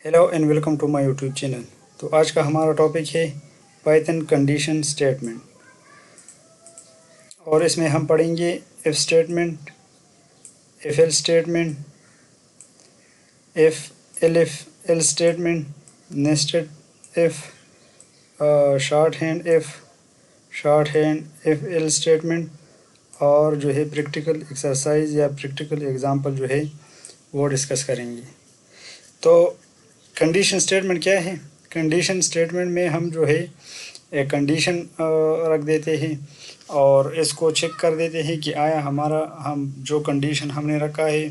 Hello and welcome to my YouTube channel. तो आज का हमारा टॉपिक है पाइथन कंडीशन स्टेटमेंट और इसमें हम पढ़ेंगे if statement, if L statement, if L statement, nested if, short hand if L statement और जो है प्रैक्टिकल एक्सरसाइज या प्रैक्टिकल एग्जांपल जो है वो डिस्कस करेंगे। तो कंडीशन स्टेटमेंट क्या है? कंडीशन स्टेटमेंट में हम जो है एक कंडीशन रख देते हैं और इसको चेक कर देते हैं कि आया हमारा हम जो कंडीशन हमने रखा है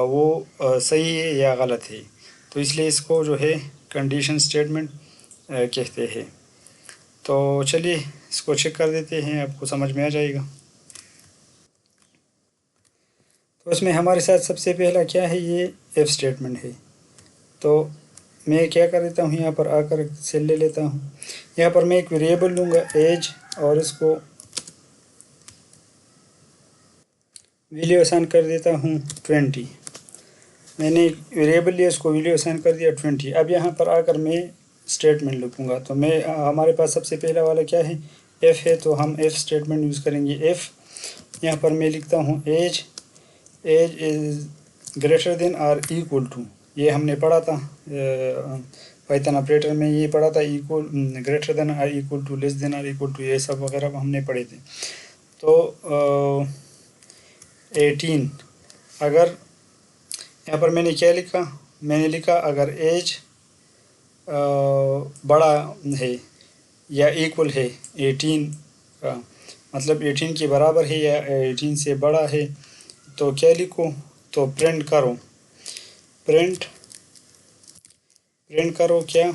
वो सही है या गलत है। तो इसलिए इसको जो है कंडीशन स्टेटमेंट कहते हैं। तो चलिए इसको चेक कर देते हैं, आपको समझ में आ जाएगा। तो इसमें हमारे साथ सबसे पहला क्या है, ये इफ स्टेटमेंट है। तो मैं क्या कर देता हूँ, यहाँ पर आकर सेल ले लेता हूँ। यहाँ पर मैं एक वेरिएबल लूँगा एज और इसको वैल्यू असाइन कर देता हूँ 20। मैंने एक वेरिएबल लिया, इसको वैल्यू असाइन कर दिया 20। अब यहाँ पर आकर मैं स्टेटमेंट लिखूँगा। तो मैं हमारे पास सबसे पहला वाला क्या है, एफ़ है, तो हम एफ़ स्टेटमेंट यूज़ करेंगे। एफ़ यहाँ पर मैं लिखता हूँ age is greater than or equal to, ये हमने पढ़ा था पाइथन ऑपरेटर में, ये पढ़ा था equal, greater than or equal to, less than or equal to, ये सब वगैरह हमने पढ़े थे। तो 18, अगर यहाँ पर मैंने क्या लिखा, मैंने लिखा अगर एज बड़ा है या इक्वल है 18 का, मतलब 18 के बराबर है या 18 से बड़ा है, तो क्या लिखो, तो प्रिंट करो क्या,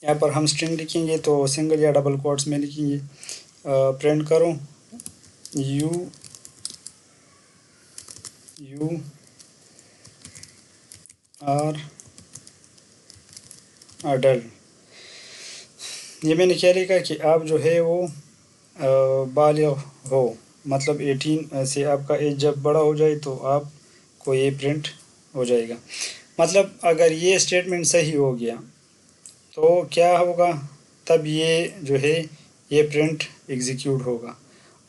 यहाँ पर हम स्ट्रिंग लिखेंगे तो सिंगल या डबल कोट्स में लिखेंगे। प्रिंट करो यू आर अडल्ट। ये मैंने क्या लिखा कि आप जो है वो बालिग हो, मतलब 18 से आपका एज जब बड़ा हो जाए तो आपको ये प्रिंट हो जाएगा। मतलब अगर ये स्टेटमेंट सही हो गया तो क्या होगा, तब ये जो है ये प्रिंट एग्जीक्यूट होगा,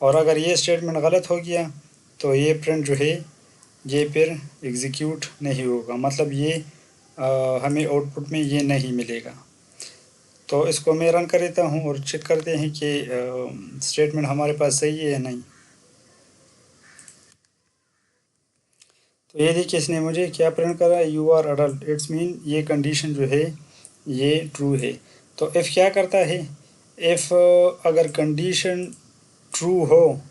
और अगर ये स्टेटमेंट गलत हो गया तो ये प्रिंट जो है ये फिर एग्जीक्यूट नहीं होगा, मतलब ये हमें आउटपुट में ये नहीं मिलेगा। तो इसको मैं रन कर देता हूँ और चेक करते हैं कि स्टेटमेंट हमारे पास सही है या नहीं। तो ये देखिए इसने मुझे क्या प्रिंट करा, you are adult, it's mean ये कंडीशन जो है ये ट्रू है। तो इफ़ क्या करता है, इफ़ अगर कंडीशन ट्रू हो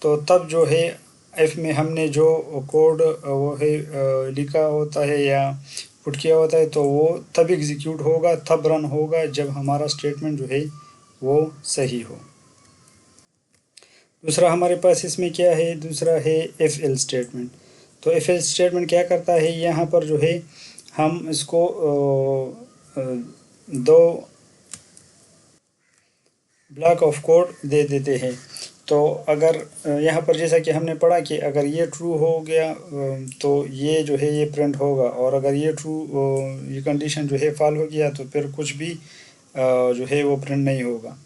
तो तब जो है इफ़ में हमने जो कोड वो है लिखा होता है या पुट किया होता है तो वो तब एग्जीक्यूट होगा, तब रन होगा जब हमारा स्टेटमेंट जो है वो सही हो। दूसरा हमारे पास इसमें क्या है, दूसरा है इफ़ एल स्टेटमेंट। तो इफ़ एल स्टेटमेंट क्या करता है, यहाँ पर जो है हम इसको दो ब्लॉक ऑफ कोड दे देते हैं। तो अगर यहाँ पर जैसा कि हमने पढ़ा कि अगर ये ट्रू हो गया तो ये जो है ये प्रिंट होगा, और अगर ये ये कंडीशन जो है फॉल हो गया तो फिर कुछ भी जो है वो प्रिंट नहीं होगा।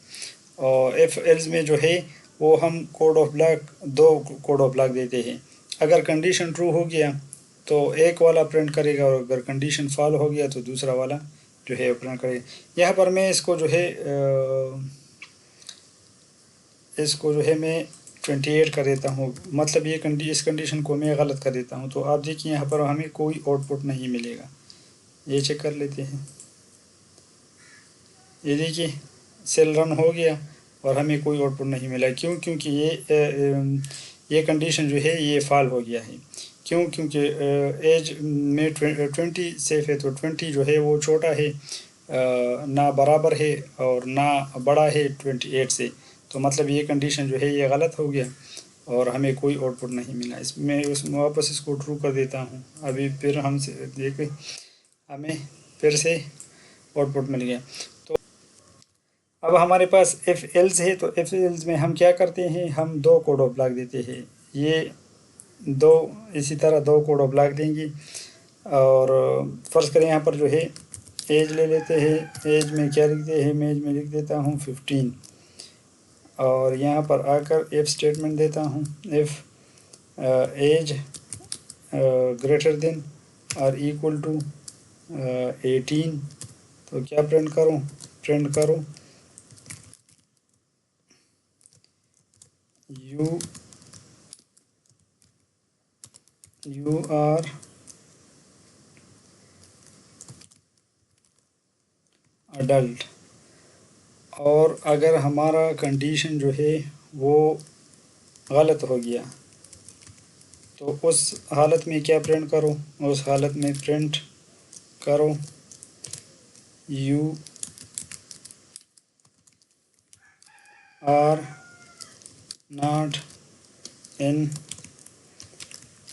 और इफ़ एल्स में जो है वो हम दो कोड ऑफ ब्लॉक देते हैं। अगर कंडीशन ट्रू हो गया तो एक वाला प्रिंट करेगा, और अगर कंडीशन फॉल हो गया तो दूसरा वाला जो है प्रिंट करेगा। यहाँ पर मैं इसको जो है मैं 28 कर देता हूँ, मतलब ये इस कंडीशन को मैं गलत कर देता हूँ। तो आप देखिए यहाँ पर हमें कोई आउटपुट नहीं मिलेगा। ये चेक कर लेते हैं, ये देखिए सेल रन हो गया और हमें कोई आउटपुट नहीं मिला। क्यों? क्योंकि ये कंडीशन जो है ये फॉल हो गया है। क्यों? क्योंकि एज में 20 सेफ है, तो 20 जो है वो छोटा है, ना बराबर है और ना बड़ा है 28 से। तो मतलब ये कंडीशन जो है ये गलत हो गया और हमें कोई आउटपुट नहीं मिला। इसमें वापस इसको ट्रू कर देता हूँ। अभी फिर हमसे देख हमें फिर से आउटपुट मिल गया। तो अब हमारे पास इफ़ एल्स है, तो इफ़ एल्स में हम क्या करते हैं, हम दो कोड ऑफ ब्लॉक देते हैं। ये दो इसी तरह दो कोड ऑफ ब्लॉक देंगे। और फ़र्ज़ करें यहाँ पर जो है एज ले लेते हैं। एज में क्या लिखते हैं, मैं एज में लिख देता हूँ 15 और यहाँ पर आकर इफ़ स्टेटमेंट देता हूँ। इफ़ एज ग्रेटर देन और इक्वल टू 18 तो क्या प्रिंट करूँ यू आर अडल्ट। और अगर हमारा कंडीशन जो है वो गलत हो गया तो उस हालत में क्या प्रिंट करो, उस हालत में प्रिंट करो you are not in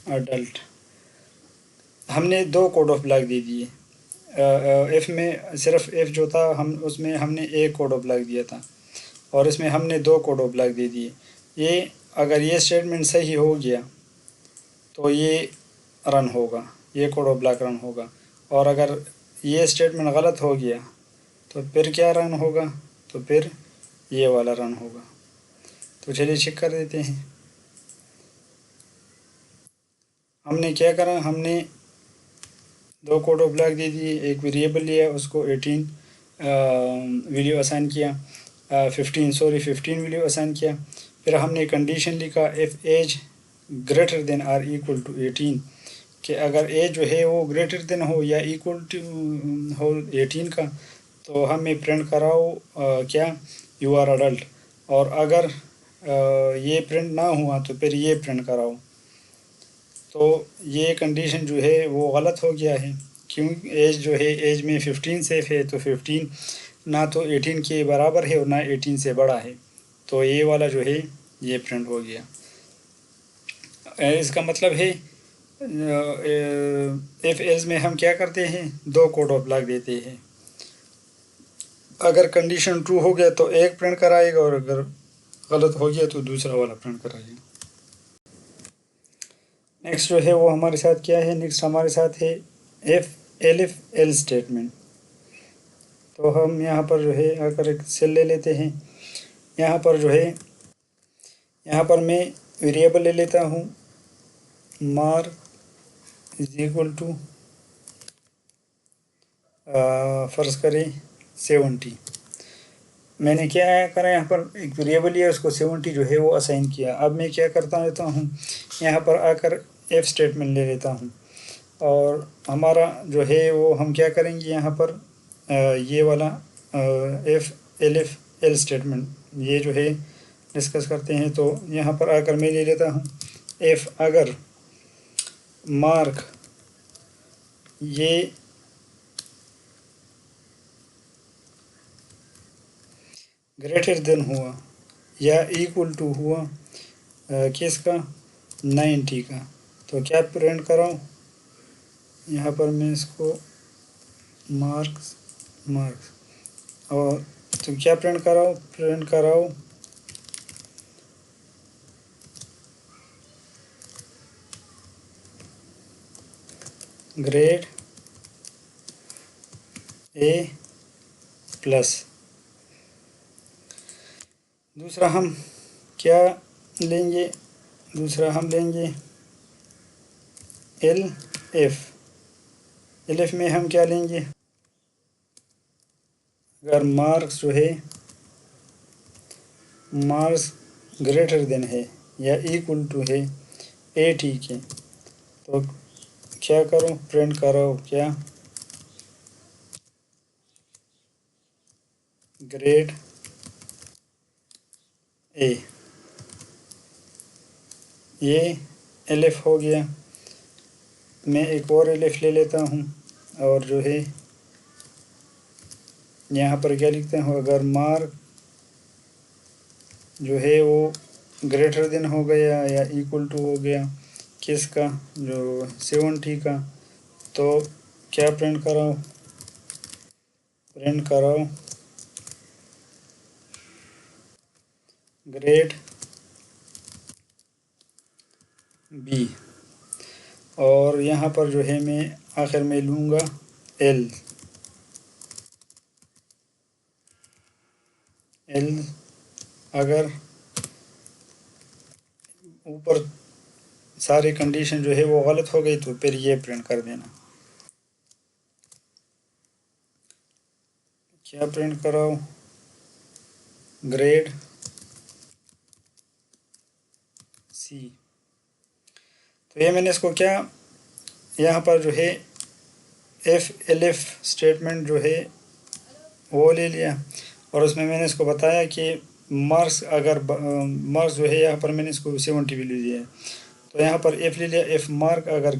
adult. हमने दो कोड ऑफ ब्लॉक दे दिए। इफ़ में सिर्फ इफ़ जो था हम उसमें हमने एक कोड ऑफ ब्लॉक दिया था और इसमें हमने दो कोड ऑफ ब्लॉक दे दिए। ये अगर ये स्टेटमेंट सही हो गया तो ये रन होगा, ये कोड ऑफ ब्लॉक रन होगा। और अगर ये स्टेटमेंट गलत हो गया तो फिर क्या रन होगा, तो फिर ये वाला रन होगा। तो चलिए चेक कर देते हैं। हमने क्या करा, हमने दो कोड ऑफ ब्लॉक दे दिए, एक वेरिएबल लिया, उसको 18 वैल्यू असाइन किया, 15 वैल्यू असाइन किया। फिर हमने कंडीशन लिखा if age greater than or equal to 18 कि अगर एज जो है वो ग्रेटर देन हो या इक्वल टू हो 18 का तो हमें प्रिंट कराओ क्या यू आर अडल्ट। और अगर ये प्रिंट ना हुआ तो फिर ये प्रिंट कराओ। तो ये कंडीशन जो है वो गलत हो गया है, क्यों एज जो है एज में 15 सेफ है तो 15 ना तो 18 के बराबर है और ना 18 से बड़ा है। तो ये वाला जो है ये प्रिंट हो गया। इसका मतलब है इफ़ एल्स में हम क्या करते हैं, दो कोड ऑफ ब्लॉक देते हैं। अगर कंडीशन ट्रू हो गया तो एक प्रिंट कराएगा और अगर गलत हो गया तो दूसरा वाला प्रिंट कराएगा। नेक्स्ट जो है वो हमारे साथ क्या है, नेक्स्ट हमारे साथ है इफ़ एलिफ एल स्टेटमेंट। तो हम यहाँ पर जो है आकर एक सेल ले लेते हैं। यहाँ पर जो है यहाँ पर मैं वेरिएबल ले लेता हूँ मार्क इज इक्वल टू फ़र्ज़ करें 70। मैंने क्या करा, यहाँ पर एक वेरिएबल लिया, उसको 70 जो है वो असाइन किया। अब मैं क्या करता रहता हूँ, यहाँ पर आकर एफ स्टेटमेंट ले लेता हूँ और हमारा जो है वो हम क्या करेंगे यहाँ पर ये वाला एफ एल स्टेटमेंट ये जो है डिस्कस करते हैं। तो यहाँ पर आकर मैं ले लेता हूँ एफ अगर मार्क ये ग्रेटर देन हुआ या इक्वल टू हुआ किसका 90 का, तो क्या प्रिंट कराऊँ, यहाँ पर मैं इसको मार्क्स और तो क्या प्रिंट कराओ ग्रेड ए प्लस। दूसरा हम क्या लेंगे, दूसरा हम लेंगे एल एफ में हम क्या लेंगे, अगर मार्क्स जो है मार्क्स ग्रेटर देन है या इक्वल टू है 80 के तो क्या करो, प्रिंट करो क्या ग्रेड ए। ये एलिफ हो गया। मैं एक और एलिफ ले लेता हूँ और जो है यहाँ पर क्या लिखता हूँ, अगर मार्क जो है वो ग्रेटर देन हो गया या इक्वल टू हो गया किसका, जो 70 का, तो क्या प्रिंट कराओ ग्रेड बी। और यहाँ पर जो है मैं आखिर में लूँगा एल अगर ऊपर सारी कंडीशन जो है वो गलत हो गई तो फिर ये प्रिंट कर देना। क्या प्रिंट कराओ? Grade C. तो ये मैंने इसको क्या यहाँ पर जो है एफ स्टेटमेंट जो है वो ले लिया और उसमें मैंने इसको बताया कि मार्क्स अगर मार्क्स जो है यहाँ पर मैंने इसको 70 वैल्यू दिया है तो यहाँ पर एफ ले लिया। एफ मार्क अगर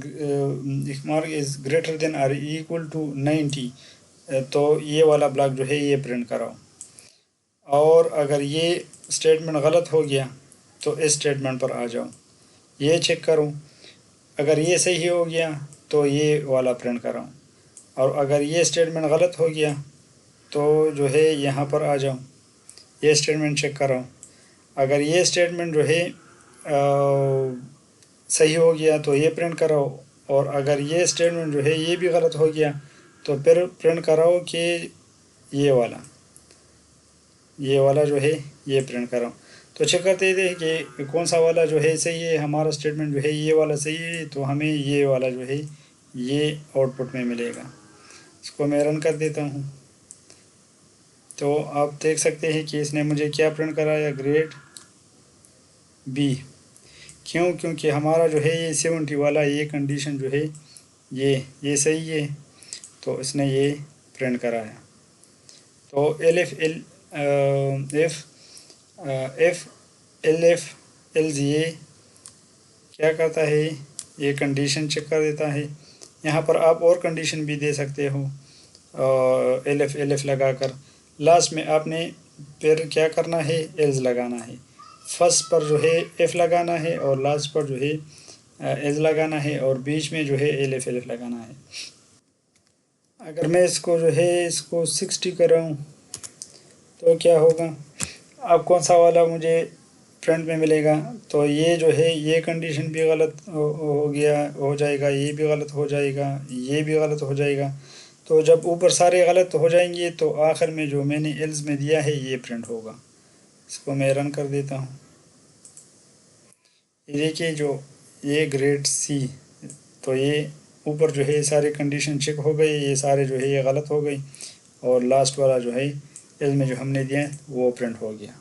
if mark is greater than or equal to 90 तो ये वाला ब्लॉक जो है ये प्रिंट कराओ। और अगर ये स्टेटमेंट गलत हो गया तो इस स्टेटमेंट पर आ जाओ, ये चेक करो। अगर ये सही हो गया तो ये वाला प्रिंट कराओ और अगर ये स्टेटमेंट गलत हो गया तो जो है यहाँ पर आ जाओ, ये स्टेटमेंट चेक कराओ। अगर ये स्टेटमेंट जो है सही हो गया तो ये प्रिंट कराओ और अगर ये स्टेटमेंट जो है ये भी गलत हो गया तो फिर प्रिंट कराओ कि ये वाला जो है ये प्रिंट कराओ। तो चेक करते थे कि कौन सा वाला जो है सही है। हमारा स्टेटमेंट जो है ये वाला सही है तो हमें ये वाला जो है ये आउटपुट में मिलेगा। इसको मैं रन कर देता हूँ तो आप देख सकते हैं कि इसने मुझे क्या प्रिंट कराया, ग्रेड बी। क्यों? क्योंकि हमारा जो है ये 70 वाला ये कंडीशन जो है ये सही है तो इसने ये प्रिंट कराया। तो एल ये क्या करता है, ये कंडीशन चेक कर देता है। यहाँ पर आप और कंडीशन भी दे सकते हो एल एफ लगाकर। लास्ट में आपने फिर क्या करना है, एल्स लगाना है। फर्स्ट पर जो है एफ लगाना है और लास्ट पर जो है एल्स लगाना है और बीच में जो है एल एफ लगाना है। अगर मैं इसको जो है इसको 60 कराऊँ तो क्या होगा, अब कौन सा वाला मुझे फ्रंट में मिलेगा? तो ये जो है ये कंडीशन भी गलत हो जाएगा, ये भी गलत हो जाएगा, ये भी गलत हो जाएगा। तो जब ऊपर सारे गलत हो जाएंगे तो आखिर में जो मैंने एल्स में दिया है ये प्रिंट होगा। इसको मैं रन कर देता हूँ। ये देखिए जो ये ग्रेड सी, तो ये ऊपर जो है सारे कंडीशन चेक हो गए, ये सारे जो है ये गलत हो गई और लास्ट वाला जो है एल्स में जो हमने दिया वो प्रिंट हो गया।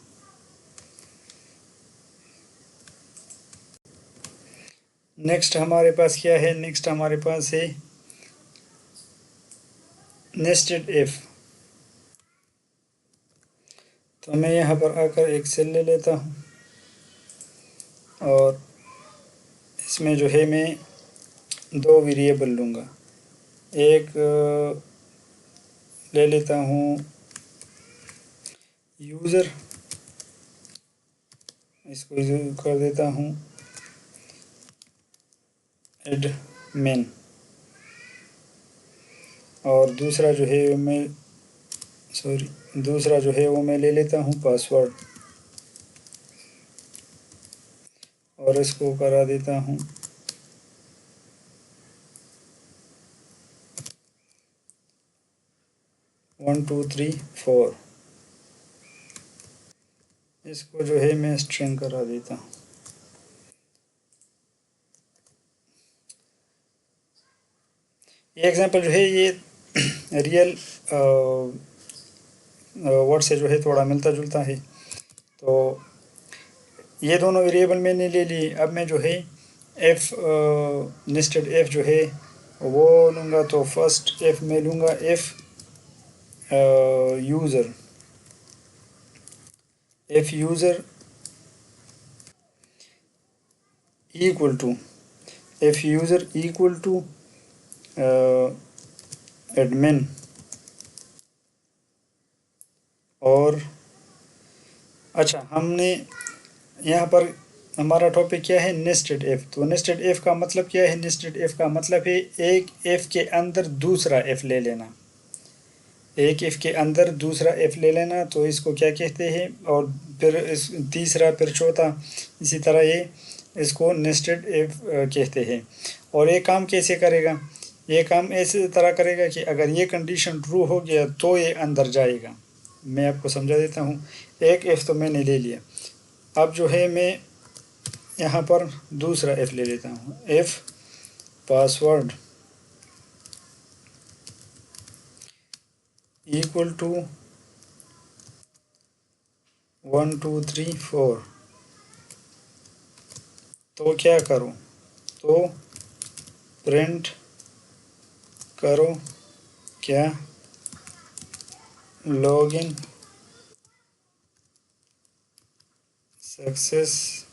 नेक्स्ट हमारे पास क्या है? नेक्स्ट हमारे पास है नेस्टेड इफ। तो मैं यहाँ पर आकर एक सेल ले लेता हूँ और इसमें जो है मैं दो वेरिएबल लूँगा। एक ले लेता हूँ यूज़र, इसको कर देता हूँ एडमिन और दूसरा जो है वो मैं ले लेता हूँ पासवर्ड और इसको करा देता हूँ 1 2 3 4। इसको जो है मैं स्ट्रिंग करा देता हूँ। ये एग्जांपल जो है ये रियल वर्ड से जो है थोड़ा मिलता जुलता है। तो ये दोनों वेरिएबल मैंने ले लिए। अब मैं जो है एफ नेस्टेड एफ जो है वो लूँगा। तो फर्स्ट एफ में लूँगा if user equal to admin और अच्छा हमने यहाँ पर हमारा टॉपिक क्या है, नेस्टेड एफ। तो नेस्टेड एफ का मतलब क्या है? नेस्टेड एफ का मतलब है एक एफ के अंदर दूसरा एफ ले लेना, एक एफ के अंदर दूसरा एफ ले लेना। तो इसको क्या कहते हैं? और फिर इस तीसरा फिर चौथा इसी तरह ये इसको नेस्टेड इफ कहते हैं। और ये काम कैसे करेगा? ये काम ऐसे तरह करेगा कि अगर ये कंडीशन ट्रू हो गया तो ये अंदर जाएगा। मैं आपको समझा देता हूँ। एक इफ़ तो मैंने ले लिया, अब जो है मैं यहाँ पर दूसरा इफ़ ले लेता हूँ। इफ़ पासवर्ड इक्वल टू 1 2 3 4, तो क्या करो? तो प्रिंट करो क्या लॉगिन सक्सेसफुल।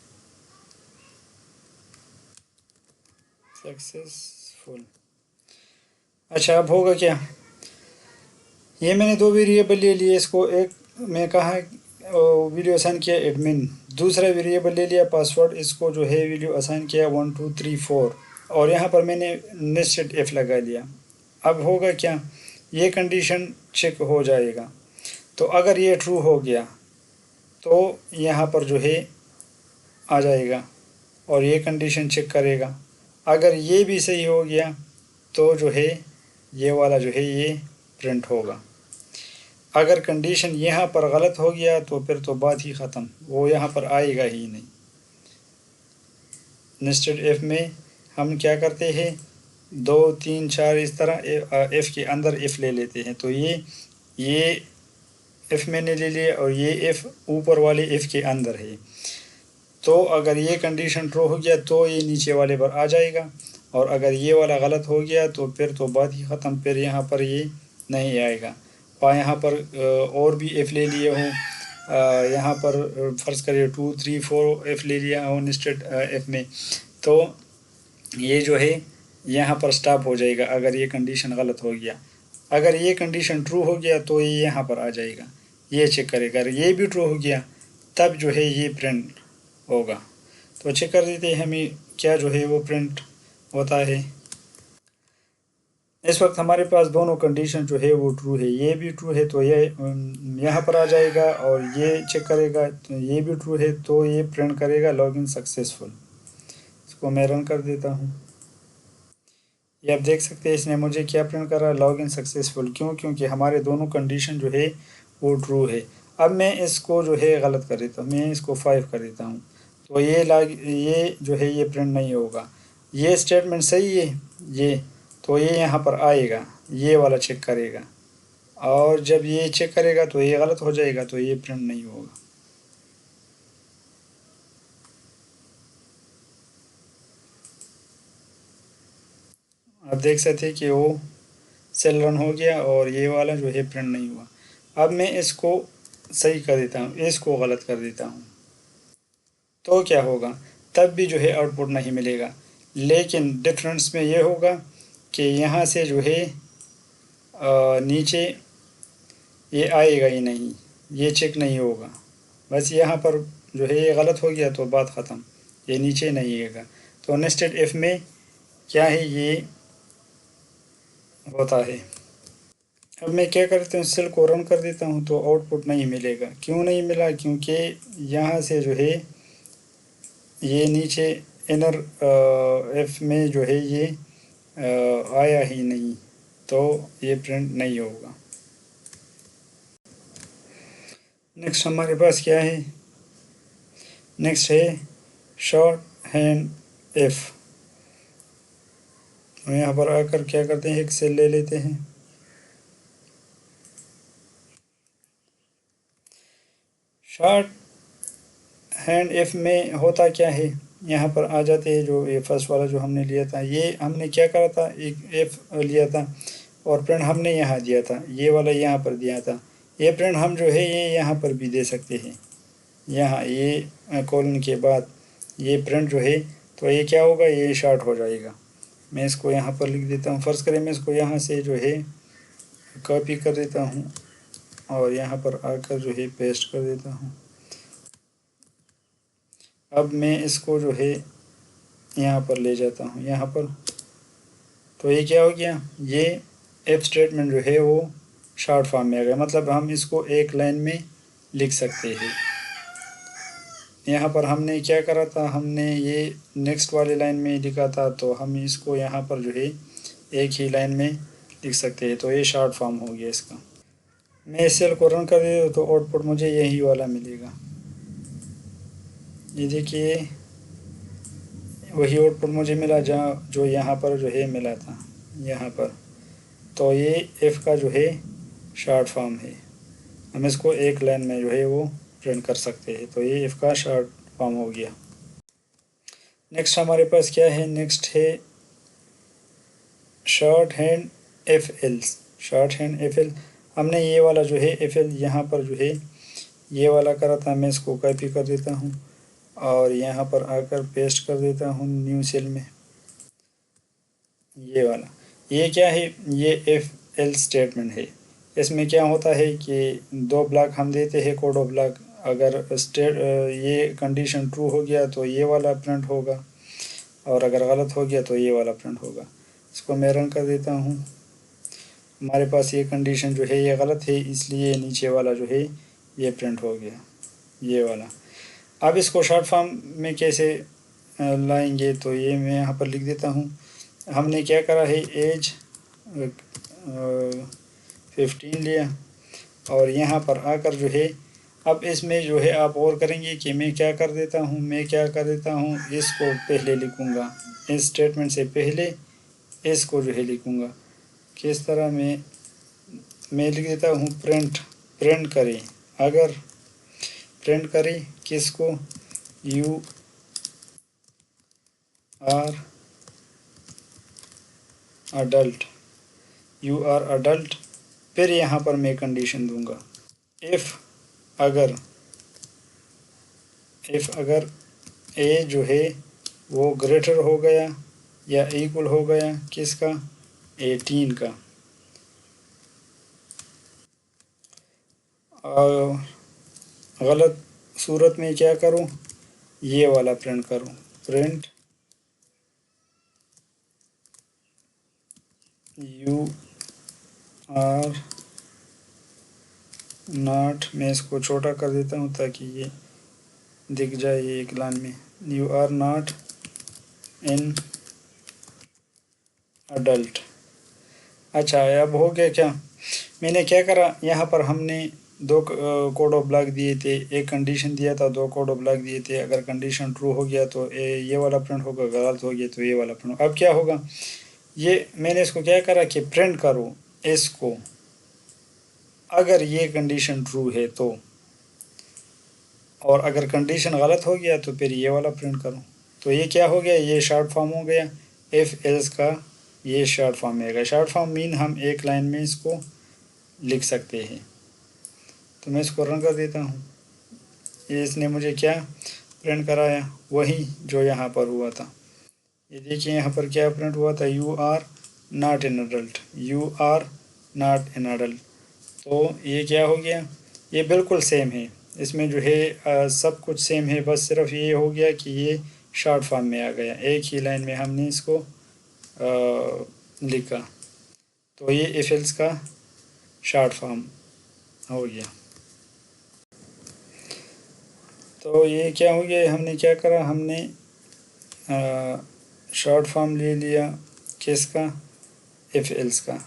अच्छा, अब होगा क्या? ये मैंने दो वेरिएबल ले लिए, इसको एक मैं कहा वीडियो असाइन किया एडमिन, दूसरा वेरिएबल ले लिया पासवर्ड, इसको जो है वीडियो असाइन किया 1 2 3 4, और यहाँ पर मैंने नेस्टेड इफ लगा लिया। अब होगा क्या? ये कंडीशन चेक हो जाएगा। तो अगर ये ट्रू हो गया तो यहाँ पर जो है आ जाएगा और ये कंडीशन चेक करेगा। अगर ये भी सही हो गया तो जो है ये वाला जो है ये प्रिंट होगा। अगर कंडीशन यहाँ पर गलत हो गया तो फिर तो बात ही ख़त्म, वो यहाँ पर आएगा ही नहीं। नेस्टेड इफ में हम क्या करते हैं, 2 3 4 इस तरह इफ़ के अंदर इफ़ ले लेते हैं। तो ये इफ़ मैंने ले लिया और ये इफ़ ऊपर वाले इफ़ के अंदर है। तो अगर ये कंडीशन ट्रू हो गया तो ये नीचे वाले पर आ जाएगा, और अगर ये वाला गलत हो गया तो फिर तो बात ही ख़त्म, फिर यहाँ पर ये नहीं आएगा। यहाँ पर और भी इफ़ ले लिए हूँ, यहाँ पर फ़र्ज़ करिए 2 3 4 इफ़ ले लिया हूँ नेस्टेड इफ़ में, तो ये जो है यहाँ पर स्टॉप हो जाएगा अगर ये कंडीशन गलत हो गया। अगर ये कंडीशन ट्रू हो गया तो ये यहाँ पर आ जाएगा, ये चेक करेगा। अगर ये भी ट्रू हो गया तब जो है ये प्रिंट होगा। तो चेक कर देते हैं हमें क्या जो है वो प्रिंट होता है। इस वक्त हमारे पास दोनों कंडीशन जो है वो ट्रू है, ये भी ट्रू है तो ये यहाँ पर आ जाएगा, और ये चेक करेगा तो ये भी ट्रू है तो ये प्रिंट करेगा लॉगिन सक्सेसफुल। इसको मैं रन कर देता हूँ। ये आप देख सकते हैं इसने मुझे क्या प्रिंट करा, लॉगिन सक्सेसफुल। क्यों? क्योंकि हमारे दोनों कंडीशन जो है वो ट्रू है। अब मैं इसको जो है गलत कर देता हूँ, मैं इसको 5 कर देता हूँ, तो ये जो है ये प्रिंट नहीं होगा। ये स्टेटमेंट सही है ये, तो ये यहाँ पर आएगा, ये वाला चेक करेगा, और जब ये चेक करेगा तो ये गलत हो जाएगा, तो ये प्रिंट नहीं होगा। आप देख सकते हैं कि वो सेल रन हो गया और ये वाला जो है प्रिंट नहीं हुआ। अब मैं इसको सही कर देता हूँ, इसको गलत कर देता हूँ, तो क्या होगा? तब भी जो है आउटपुट नहीं मिलेगा, लेकिन डिफरेंस में ये होगा कि यहाँ से जो है नीचे ये आएगा ही नहीं, ये चेक नहीं होगा। बस यहाँ पर जो है ये गलत हो गया तो बात ख़त्म, ये नीचे नहीं आएगा। तो नेस्टेड इफ़ में क्या है, ये होता है। अब मैं क्या करता हूँ, सेल को रन कर देता हूँ तो आउटपुट नहीं मिलेगा। क्यों नहीं मिला? क्योंकि यहाँ से जो है ये नीचे इनर एफ में जो है ये आया ही नहीं, तो ये प्रिंट नहीं होगा। नेक्स्ट हमारे पास क्या है? नेक्स्ट है शॉर्ट हैंड एफ। हम यहाँ पर आकर क्या करते हैं, एक सेल ले लेते हैं। शॉर्ट हैंड एफ में होता क्या है, यहाँ पर आ जाते हैं। जो ये फर्स्ट वाला जो हमने लिया था, ये हमने क्या करा था, एक एफ लिया था और प्रिंट हमने यहाँ दिया था, ये वाला यहाँ पर दिया था। ये प्रिंट हम जो है ये यहाँ पर भी दे सकते हैं, यहाँ ये कॉलन के बाद ये प्रिंट जो है, तो ये क्या होगा, ये शॉर्ट हो जाएगा। मैं इसको यहाँ पर लिख देता हूँ। फ़र्ज़ करें मैं इसको यहाँ से जो है कॉपी कर देता हूँ और यहाँ पर आकर जो है पेस्ट कर देता हूँ। अब मैं इसको जो है यहाँ पर ले जाता हूँ, यहाँ पर, तो ये क्या हो गया, ये एफ स्टेटमेंट जो है वो शॉर्ट फॉर्म में आ गया। मतलब हम इसको एक लाइन में लिख सकते हैं। यहाँ पर हमने क्या करा था, हमने ये नेक्स्ट वाले लाइन में लिखा था, तो हम इसको यहाँ पर जो है एक ही लाइन में लिख सकते हैं। तो ये शॉर्ट फॉर्म हो गया इसका। मैं इस सेल को रन कर देता हूँ तो आउटपुट मुझे यही वाला मिलेगा। ये देखिए वही आउटपुट मुझे मिला जहाँ जो यहाँ पर जो है मिला था यहाँ पर। तो ये एफ़ का जो है शॉर्ट फॉर्म है। हम इसको एक लाइन में जो है वो प्रिंट कर सकते हैं। तो ये एफ़ का शॉर्ट फॉर्म हो गया। नेक्स्ट हमारे पास क्या है, नेक्स्ट है short hand F L. Short hand F L हमने ये वाला जो है एफ एल यहाँ पर जो है ये वाला करा था। मैं इसको कॉपी कर देता हूँ और यहाँ पर आकर पेस्ट कर देता हूँ न्यू सेल में। ये वाला ये क्या है, ये एफ एल स्टेटमेंट है। इसमें क्या होता है कि दो ब्लॉक हम देते हैं कोड ऑफ ब्लॉक। अगर ये कंडीशन ट्रू हो गया तो ये वाला प्रिंट होगा, और अगर गलत हो गया तो ये वाला प्रिंट होगा। इसको मैं रन कर देता हूँ। हमारे पास ये कंडीशन जो है ये गलत है, इसलिए नीचे वाला जो है ये प्रिंट हो गया, ये वाला। अब इसको शॉर्ट फॉर्म में कैसे लाएंगे, तो ये मैं यहाँ पर लिख देता हूँ। हमने क्या करा है, एज 15 लिया और यहाँ पर आकर जो है अब इसमें जो है आप और करेंगे कि मैं क्या कर देता हूँ, इसको पहले लिखूँगा। इस स्टेटमेंट से पहले इसको जो है लिखूँगा। किस तरह मैं लिख देता हूँ प्रिंट करें। अगर प्रिंट करें किसको, यू आर अडल्ट, फिर यहाँ पर मैं कंडीशन दूंगा इफ़ अगर ए जो है वो ग्रेटर हो गया या इक्वल हो गया किसका, 18 का। और गलत सूरत में क्या करूँ, ये वाला प्रिंट करूँ, प्रिंट यू आर नॉट। मैं इसको छोटा कर देता हूँ ताकि ये दिख जाए ये एक लाइन में। You are not in adult. अच्छा अब हो गया क्या, मैंने क्या करा, यहाँ पर हमने दो कोड ऑफ ब्लॉक दिए थे, एक कंडीशन दिया था, दो कोड ऑफ ब्लॉक दिए थे। अगर कंडीशन ट्रू हो गया तो ये वाला प्रिंट होगा, गलत हो गया तो ये वाला प्रिंट। अब क्या होगा, ये मैंने इसको क्या करा कि प्रिंट करूँ इसको, अगर ये कंडीशन ट्रू है तो, और अगर कंडीशन गलत हो गया तो फिर ये वाला प्रिंट करूँ। तो ये क्या हो गया, ये शॉर्ट फॉर्म हो गया इफ़ एल्स का, ये शॉर्ट फॉर्म में आएगा। शॉर्ट फॉर्म मीन हम एक लाइन में इसको लिख सकते हैं। तो मैं इसको रन कर देता हूँ। ये इसने मुझे क्या प्रिंट कराया, वही जो यहाँ पर हुआ था। ये देखिए यहाँ पर क्या प्रिंट हुआ था, you are not an adult, you are not an adult. तो ये क्या हो गया, ये बिल्कुल सेम है। इसमें जो है सब कुछ सेम है, बस सिर्फ ये हो गया कि ये शॉर्ट फॉर्म में आ गया, एक ही लाइन में हमने इसको लिखा। तो ये इफ एल्स का शॉर्ट फॉर्म हो गया। तो ये क्या हो गया, हमने क्या करा, हमने शॉर्ट फॉर्म ले लिया किसका, इफ एल्स का।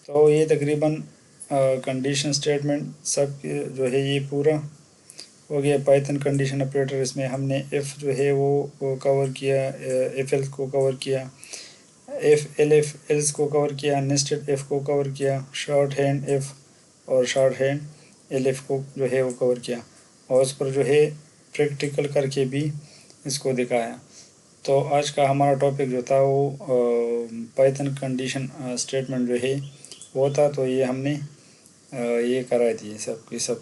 तो ये तकरीबन कंडीशन स्टेटमेंट सब जो है ये पूरा हो गया। पाइथन कंडीशन ऑपरेटर, इसमें हमने इफ़ जो है वो कवर किया, इफ एल्स को कवर किया, इफ एल्स को कवर किया, नेस्टेड इफ़ को कवर किया, शॉर्ट हैंड इफ़ और शॉर्ट हैंड एलिफ को जो है वो कवर किया, और उस पर जो है प्रैक्टिकल करके भी इसको दिखाया। तो आज का हमारा टॉपिक जो था वो पाइथन कंडीशन स्टेटमेंट जो है वो था। तो ये हमने ये कराई थी सब की सब।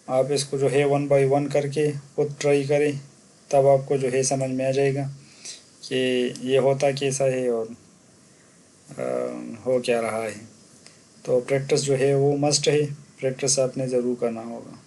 आप इसको जो है 1 बाय 1 करके खुद ट्राई करें, तब आपको जो है समझ में आ जाएगा कि ये होता कैसा है और हो क्या रहा है। तो प्रैक्टिस जो है वो मस्ट है, प्रैक्टिस आपने ज़रूर करना होगा।